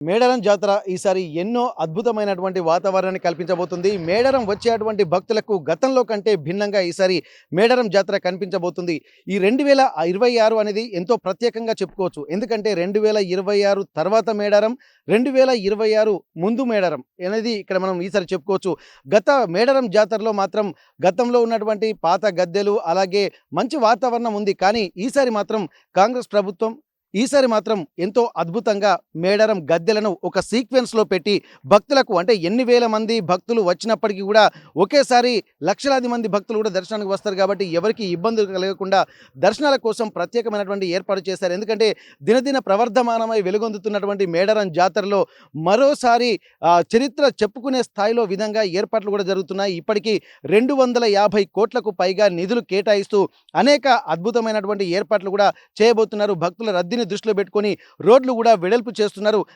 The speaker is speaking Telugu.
మేడారం జాతర ఈసారి ఎన్నో అద్భుతమైనటువంటి వాతావరణాన్ని కల్పించబోతుంది. మేడారం వచ్చేటువంటి భక్తులకు గతంలో కంటే భిన్నంగా ఈసారి మేడారం జాతర కనిపించబోతుంది. ఈ 2026 అనేది ఎంతో ప్రత్యేకంగా చెప్పుకోవచ్చు. ఎందుకంటే 2026 తర్వాత మేడారం, 2026 ముందు మేడారం అనేది ఇక్కడ మనం ఈసారి చెప్పుకోవచ్చు. గత మేడారం జాతరలో మాత్రం గతంలో ఉన్నటువంటి పాత గద్దెలు అలాగే మంచి వాతావరణం ఉంది. కానీ ఈసారి మాత్రం కాంగ్రెస్ ప్రభుత్వం ఎంతో అద్భుతంగా మేడారం గద్దెలను ఒక సీక్వెన్స్‌లో పెట్టి భక్తులకు అంటే ఎన్ని వేల మంది భక్తులు వచ్చినప్పటికీ కూడా ఒకేసారి లక్షలాది మంది భక్తులు కూడా దర్శనానికి వస్తారు కాబట్టి ఎవరికీ ఇబ్బందులు కలగకుండా దర్శనాల కోసం ప్రత్యేకమైనటువంటి ఏర్పాటు చేశారు. ఎందుకంటే దినదిన ప్రవర్ధమానమై వెలుగొందుతున్నటువంటి మేడారం జాతరలో మరోసారి చరిత్ర చెప్పుకునే స్థాయిలో విధంగా ఏర్పాట్లు కూడా జరుగుతున్నాయి. ఇప్పటికీ 250 కోట్లకు పైగా నిధులు కేటాయిస్తూ అనేక అద్భుతమైనటువంటి ఏర్పాట్లు కూడా చేయబోతున్నారు. భక్తుల రద్దీని దృష్టిలో పెట్టుకొని రోడ్లు కూడా వెడల్పు చేస్తున్నారు.